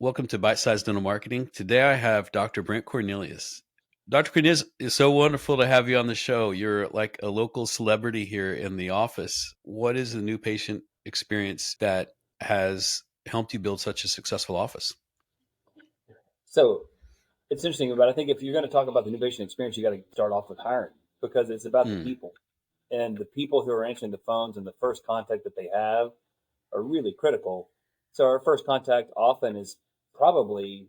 Welcome to Bite Size Dental Marketing. Today I have Dr. Brent Cornelius. Dr. Cornelius, it's so wonderful to have you on the show. You're like a local celebrity here in the office. What is the new patient experience that has helped you build such a successful office? So it's interesting, but I think if you're going to talk about the new patient experience, you got to start off with hiring because it's about the Hmm. people and the people who are answering the phones and the first contact that they have are really critical. So our first contact often is probably,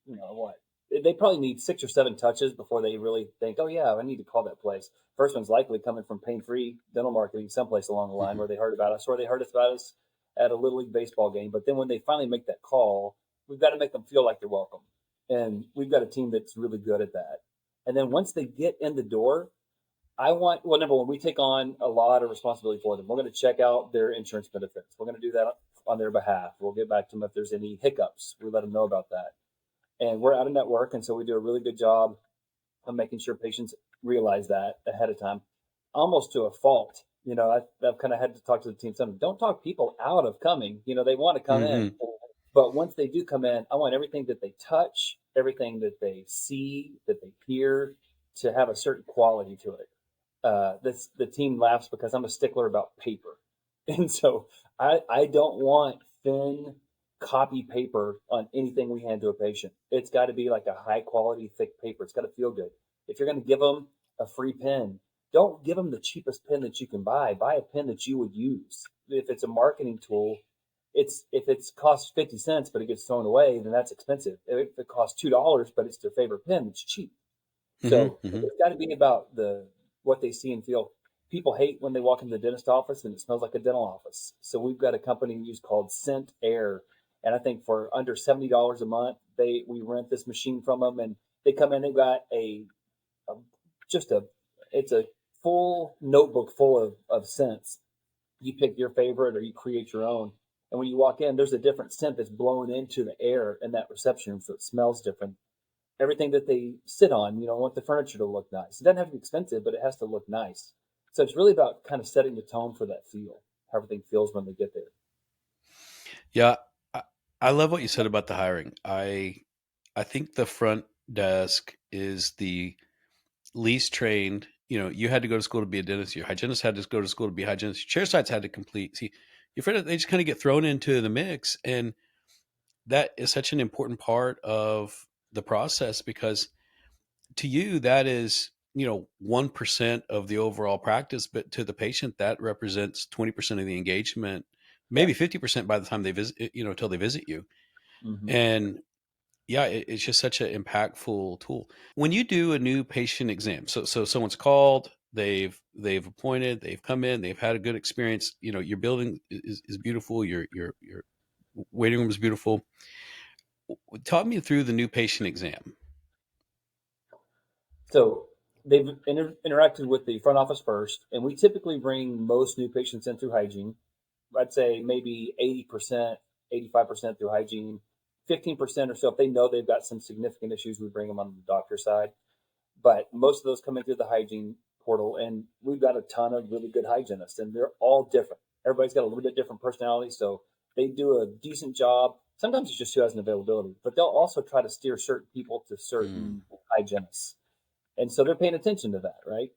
what? They probably need 6 or 7 touches before they really think, oh yeah, I need to call that place. First one's likely coming from pain-free dental marketing someplace along the line Hmm. where they heard about us or they heard about us at a little league baseball game. But then when they finally make that call, we've got to make them feel like they're welcome. And we've got a team that's really good at that. And then once they get in the door, well, number one, we take on a lot of responsibility for them. We're going to check out their insurance benefits. We're going to do that on their behalf. We'll get back to them if there's any hiccups. We let them know about that. And we're out of network. And so we do a really good job of making sure patients realize that ahead of time, almost to a fault. I've kind of had to talk to the team. Some don't talk people out of coming. They want to come in, Hmm. but once they do come in, I want everything that they touch, everything that they see, that they hear, to have a certain quality to it. The team laughs because I'm a stickler about paper, and so I don't want thin copy paper on anything we hand to a patient. It's got to be like a high quality thick paper. It's got to feel good. If you're going to give them a free pen, don't give them the cheapest pen that you can buy. Buy a pen that you would use. If it's a marketing tool, if it's costs 50 cents but it gets thrown away, then that's expensive. If it costs $2 but it's their favorite pen, it's cheap. Hmm. So Hmm. it's got to be about the what they see and feel. People hate when they walk into the dentist office and it smells like a dental office. So we've got a company we use called Scent Air, and I think for under $70 a month, we rent this machine from them, and they come in. They've got a just a it's a full notebook full of scents. You pick your favorite or you create your own. And when you walk in, there's a different scent that's blown into the air in that reception room, so it smells different. Everything that they sit on, want the furniture to look nice. It doesn't have to be expensive, but it has to look nice. So it's really about kind of setting the tone for that feel, how everything feels when they get there. Yeah, I, I love what you said about the hiring. I think the front desk is the least trained. You had to go to school to be a dentist. Your hygienist had to go to school to be a hygienist. Your chair sides had to complete. See, your friend, they just kind of get thrown into the mix, and that is such an important part of the process because to you that is 1% of the overall practice, but to the patient that represents 20% of the engagement, Yeah. maybe 50% by the time they visit, until they visit you. Hmm. And yeah, it's just such an impactful tool. When you do a new patient exam, so someone's called, they've appointed, they've come in, they've had a good experience. Your building is beautiful. Your waiting room is beautiful. Talk me through the new patient exam. So they've interacted with the front office first, and we typically bring most new patients in through hygiene. I'd say maybe 80%, 85% through hygiene, 15% or so. If they know they've got some significant issues, we bring them on the doctor side. But most of those come in through the hygiene portal, and we've got a ton of really good hygienists, and they're all different. Everybody's got a little bit different personality, so they do a decent job. Sometimes it's just who has an availability, but they'll also try to steer certain people to Hmm. certain hygienists, and so they're paying attention to that, right?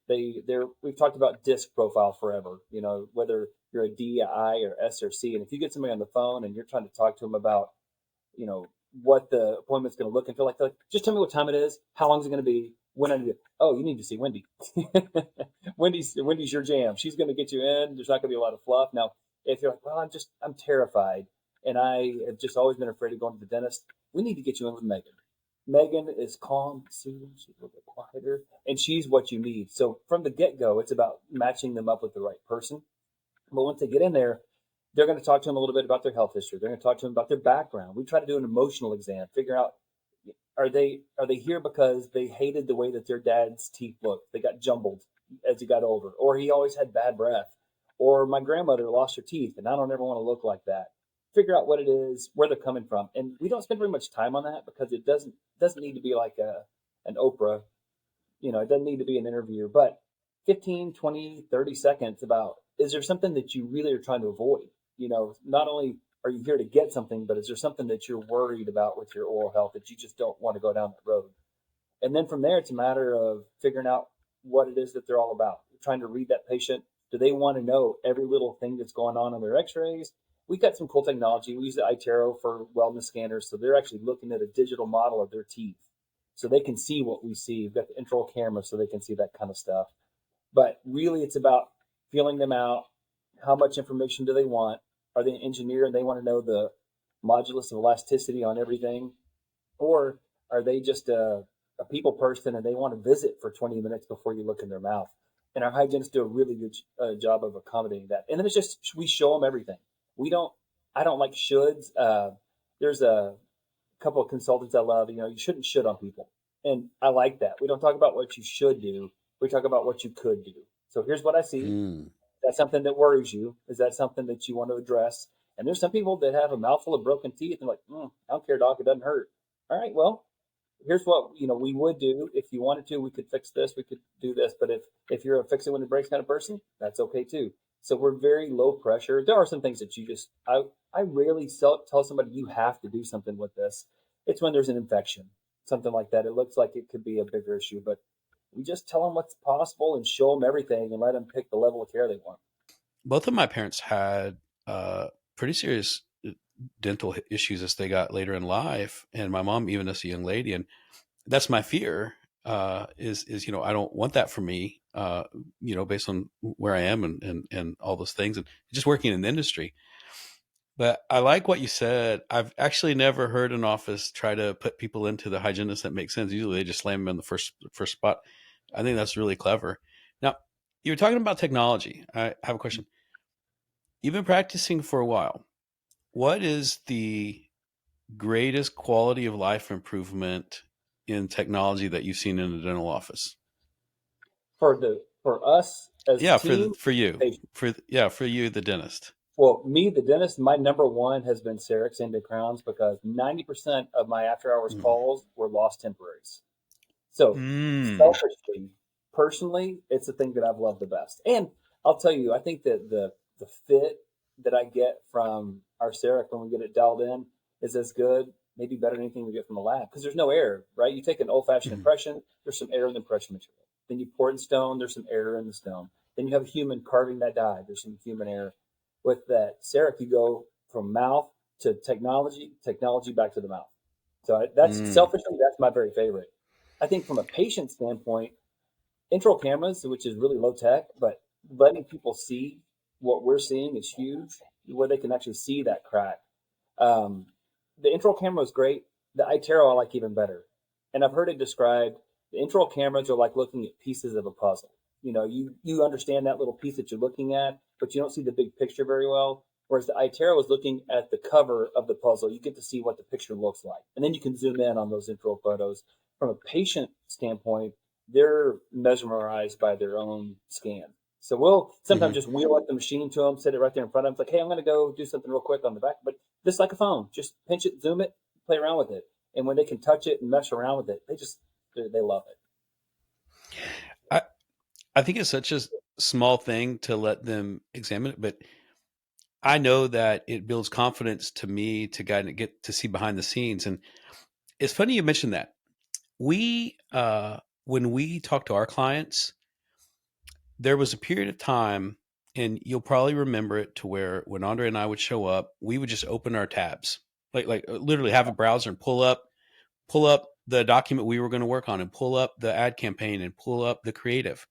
We've talked about disc profile forever. Whether you're a D, a I, or S or C, and if you get somebody on the phone and you're trying to talk to them about you know, what the appointment's going to look and feel like. They're like, just tell me what time it is, how long is it going to be, when I need it. Oh, you need to see Wendy. Wendy's your jam. She's going to get you in. There's not going to be a lot of fluff. Now, if you're like, well, I'm terrified, and I have just always been afraid of going to the dentist. We need to get you in with Megan. Megan is calm, soothing. She's a little bit quieter, and she's what you need. So from the get go, it's about matching them up with the right person. But once they get in there, they're going to talk to them a little bit about their health history. They're going to talk to them about their background. We try to do an emotional exam, figure out are they here because they hated the way that their dad's teeth looked. They got jumbled as he got older, or he always had bad breath, or my grandmother lost her teeth, and I don't ever want to look like that. Figure out what it is, where they're coming from, and we don't spend very much time on that because it doesn't need to be like an Oprah. It doesn't need to be an interview, but 15, 20, 30 seconds about is there something that you really are trying to avoid? Not only are you here to get something, but is there something that you're worried about with your oral health that you just don't want to go down that road? And then from there, it's a matter of figuring out what it is that they're all about. Trying to read that patient. Do they want to know every little thing that's going on their x-rays? We've got some cool technology. We use the iTero for wellness scanners. So they're actually looking at a digital model of their teeth. So they can see what we see. We've got the intraoral camera so they can see that kind of stuff. But really, it's about feeling them out. How much information do they want? Are they an engineer and they want to know the modulus of elasticity on everything? Or are they just a people person and they want to visit for 20 minutes before you look in their mouth? And our hygienists do a really good job of accommodating that. And then it's just, we show them everything. We don't, I don't like shoulds. There's a couple of consultants I love, you shouldn't should on people. And I like that. We don't talk about what you should do. We talk about what you could do. So here's what I see. Mm. That's something that worries you. Is that something that you want to address? And there's some people that have a mouthful of broken teeth and like, I don't care, doc, it doesn't hurt. All right, well, here's what we would do if you wanted to. We could fix this. We could do this. But if you're a fix it when it breaks kind of person, that's okay too. So we're very low pressure. There are some things that you just I rarely tell somebody you have to do something with this. It's when there's an infection, something like that. It looks like it could be a bigger issue, but we just tell them what's possible and show them everything and let them pick the level of care they want. Both of my parents had pretty serious dental issues as they got later in life, and my mom even as a young lady. And that's my fear. Is I don't want that for me. Based on where I am and all those things, and just working in the industry. But I like what you said. I've actually never heard an office try to put people into the hygienist that makes sense. Usually they just slam them in the first spot. I think that's really clever. Now, you were talking about technology. I have a question. You've been practicing for a while. What is the greatest quality of life improvement in technology that you've seen in a dental office? For us as a Yeah, team, for you, patient. for you, the dentist. Well, me, the dentist, my number one has been CEREX into crowns because 90% of my after hours Mm. calls were lost temporaries. So Mm. selfishly, personally, it's the thing that I've loved the best. And I'll tell you, I think that the fit that I get from our CEREC when we get it dialed in is as good, maybe better than anything we get from the lab because there's no air, right? You take an old fashioned Mm. impression, there's some air in the impression material. Then you pour it in stone, there's some air in the stone. Then you have a human carving that die, there's some human air. With that CEREC, you go from mouth to technology, technology back to the mouth. So that's Mm. selfishly, that's my very favorite. I think from a patient standpoint, intro cameras, which is really low tech, but letting people see what we're seeing is huge, where they can actually see that crack. Um, the intro camera is great. The iTero I like even better. And I've heard it described, the intro cameras are like looking at pieces of a puzzle. You understand that little piece that you're looking at, but you don't see the big picture very well. Whereas the iTero is looking at the cover of the puzzle. You get to see what the picture looks like. And then you can zoom in on those intro photos. From a patient standpoint, they're mesmerized by their own scan. So we'll sometimes Hmm. just wheel up the machine to them, sit it right there in front of them. It's like, hey, I'm going to go do something real quick on the back. But just like a phone, just pinch it, zoom it, play around with it. And when they can touch it and mess around with it, they love it. I I think it's such a small thing to let them examine it, but I know that it builds confidence to me to get to see behind the scenes. And it's funny you mentioned that. We when we talk to our clients, there was a period of time, and you'll probably remember it, to where when Andre and I would show up, we would just open our tabs, like literally have a browser and pull up the document we were going to work on, and pull up the ad campaign, and pull up the creative.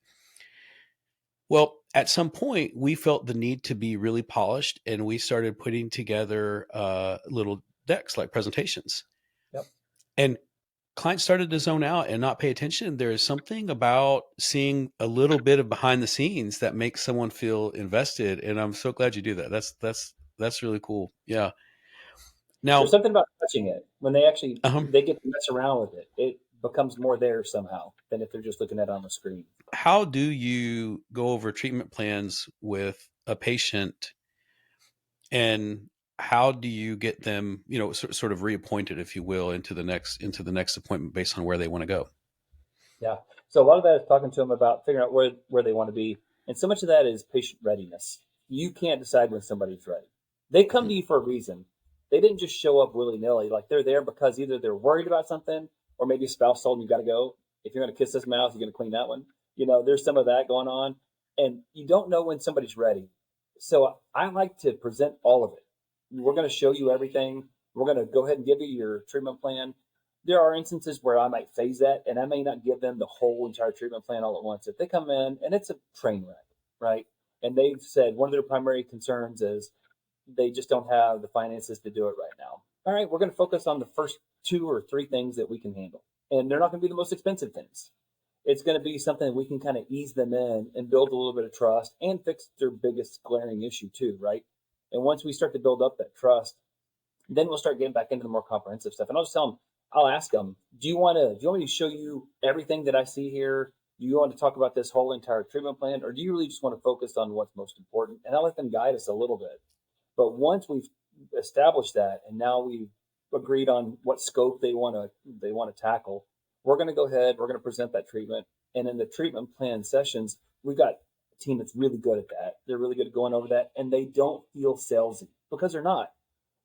Well, at some point, we felt the need to be really polished, and we started putting together little decks like presentations. Yep. And clients started to zone out and not pay attention. There is something about seeing a little bit of behind the scenes that makes someone feel invested, and I'm so glad you do that. That's really cool. Yeah. There's Now, something about touching it when they actually um, they get to mess around with it. It becomes more there somehow than if they're just looking at it on the screen. how do you go over treatment plans with a patient, and how do you get them, sort of reappointed, if you will, into the next appointment based on where they want to go? Yeah. So a lot of that is talking to them about figuring out where they want to be. And so much of that is patient readiness. You can't decide when somebody's ready. They come Mhm. to you for a reason. They didn't just show up willy nilly. Like they're there because either they're worried about something or maybe a spouse told them you got to go. If you're going to kiss this mouth, you're going to clean that one. There's some of that going on. And you don't know when somebody's ready. So I like to present all of it. We're going to show you everything. We're going to go ahead and give you your treatment plan. There are instances where I might phase that and I may not give them the whole entire treatment plan all at once. If they come in and it's a train wreck, right? And they've said one of their primary concerns is they just don't have the finances to do it right now. All right, we're going to focus on the first two or three things that we can handle. And they're not going to be the most expensive things. It's going to be something that we can kind of ease them in and build a little bit of trust and fix their biggest glaring issue too, right? And once we start to build up that trust, then we'll start getting back into the more comprehensive stuff. And I'll just tell them, I'll ask them, do you want me to show you everything that I see here? Do you want to talk about this whole entire treatment plan, or do you really just want to focus on what's most important? And I'll let them guide us a little bit. But once we've established that, and now we've agreed on what scope they want to tackle, we're going to go ahead. We're going to present that treatment, and in the treatment plan sessions, we've got a team that's really good at that. They're really good at going over that, and they don't feel salesy because they're not.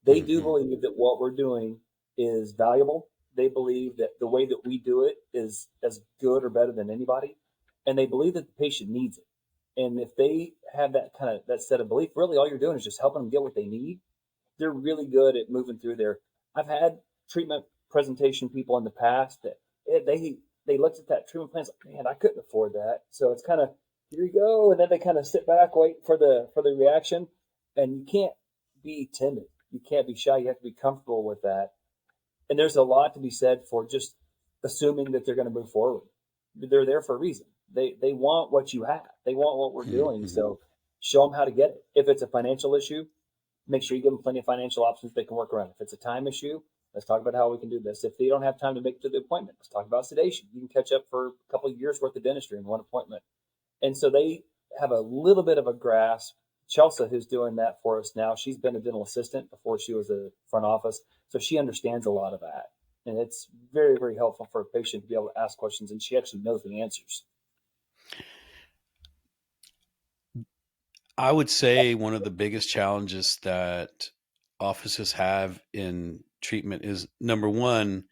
They do Mhm. believe that what we're doing is valuable. They believe that the way that we do it is as good or better than anybody, and they believe that the patient needs it. And if they have that set of belief, really all you're doing is just helping them get what they need. They're really good at moving through there. I've had treatment presentation people in the past that they looked at that treatment plan, like, man, I couldn't afford that. So it's kind of here you go, and then they kind of sit back, wait for the reaction, and you can't be timid, you can't be shy, you have to be comfortable with that. And there's a lot to be said for just assuming that they're going to move forward. They're there for a reason. They want what you have. They want what we're doing. Mhm. So show them how to get it. If it's a financial issue, make sure you give them plenty of financial options they can work around. If it's a time issue, let's talk about how we can do this. If they don't have time to make it to the appointment, let's talk about sedation. You can catch up for a couple of years worth of dentistry in one appointment. And so they have a little bit of a grasp. Chelsea, who's doing that for us now, she's been a dental assistant before she was a front office. So she understands a lot of that. And it's very, very helpful for a patient to be able to ask questions and she actually knows the answers. I would say one of the biggest challenges that offices have in treatment is number one,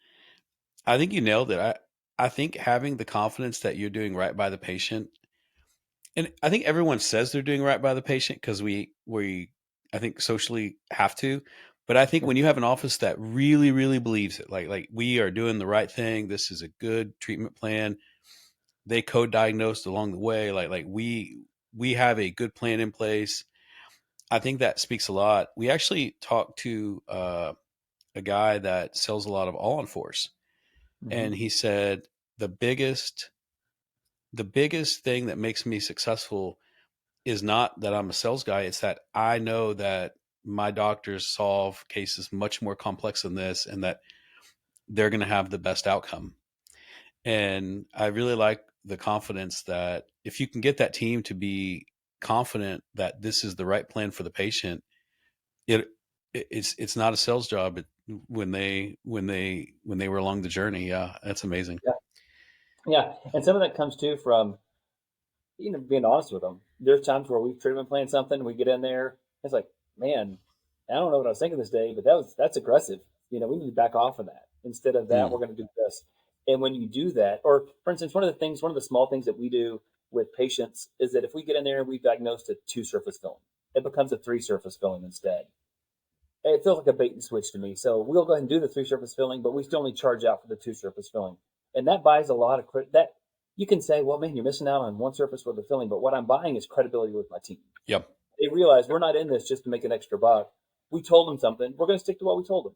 I think you nailed it. I think having the confidence that you're doing right by the patient, and I think everyone says they're doing right by the patient because we I think socially have to. But I think when you have an office that really, really believes it, like we are doing the right thing, this is a good treatment plan. They code diagnosed along the way, like we have a good plan in place. I think that speaks a lot. We actually talked to a guy that sells a lot of all on force, Mm-hmm. and he said the biggest the biggest thing that makes me successful is not that I'm a sales guy. It's that I know that my doctors solve cases much more complex than this, and that they're going to have the best outcome. And I really like the confidence that if you can get that team to be confident that this is the right plan for the patient, it it's not a sales job. When they were along the journey, yeah, that's amazing. Yeah. Yeah. And some of that comes too from being honest with them. There's times where we've treatment planned something, we get in there, it's like, man, I don't know what I was thinking this day, but that's aggressive. We need to back off of that. Instead of that, Mm, we're going to do this. And when you do that, or for instance, one of the small things that we do with patients is that if we get in there and we diagnosed a two surface filling, it becomes a three surface filling instead. It feels like a bait and switch to me. So we'll go ahead and do the three surface filling, but we still only charge out for the two surface filling. And that buys a lot of credit. That you can say, well, man, you're missing out on one surface for the filling, but what I'm buying is credibility with my team. yep. They realize we're not in this just to make an extra buck. We told them something. We're going to stick to what we told them.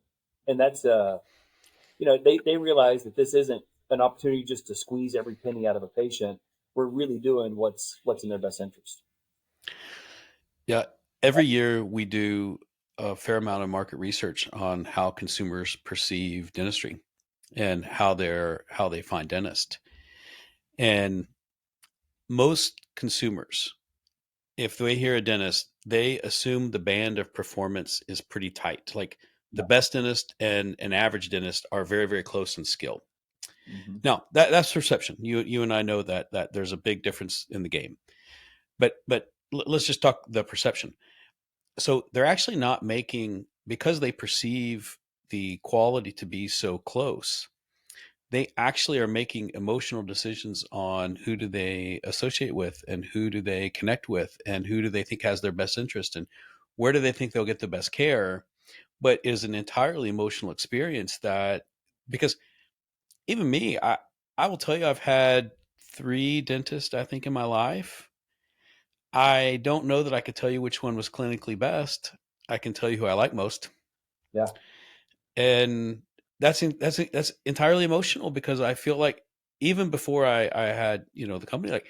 And that's, they realize that this isn't an opportunity just to squeeze every penny out of a patient. We're really doing what's in their best interest. Yeah. Every year we do a fair amount of market research on how consumers perceive dentistry and how they find dentists. And most consumers, if they hear a dentist, they assume the band of performance is pretty tight. Like the Yeah. best dentist and an average dentist are very, very close in skill. Mm-hmm. Now, that's perception. You and I know that there's a big difference in the game. But let's just talk the perception. so they're actually not making, because they perceive the quality to be so close, they actually are making emotional decisions on who do they associate with and who do they connect with and who do they think has their best interest and where do they think they'll get the best care. But is an entirely emotional experience that, because even me, I will tell you, I've had three dentists, I think, in my life. I don't know that I could tell you which one was clinically best. I can tell you who I like most. Yeah, And that's entirely emotional, because I feel like even before I had, the company, like,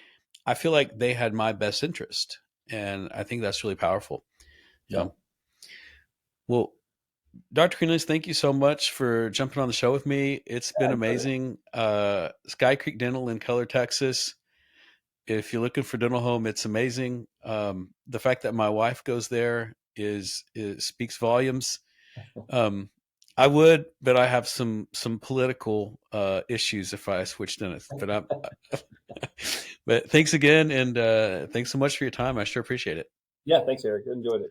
I feel like they had my best interest. And I think that's really powerful. yeah, Um, well, Dr. Cornelius, thank you so much for jumping on the show with me. It's been yeah. Enjoyed it. amazing. Sky Creek Dental in Keller, Texas. If you're looking for dental home, it's amazing. The fact that my wife goes there is speaks volumes. Um, I would, but I have some political issues if I switched dentists. But I'm, but thanks again, and thanks so much for your time. I sure appreciate it. Yeah, thanks, Eric. Enjoyed it.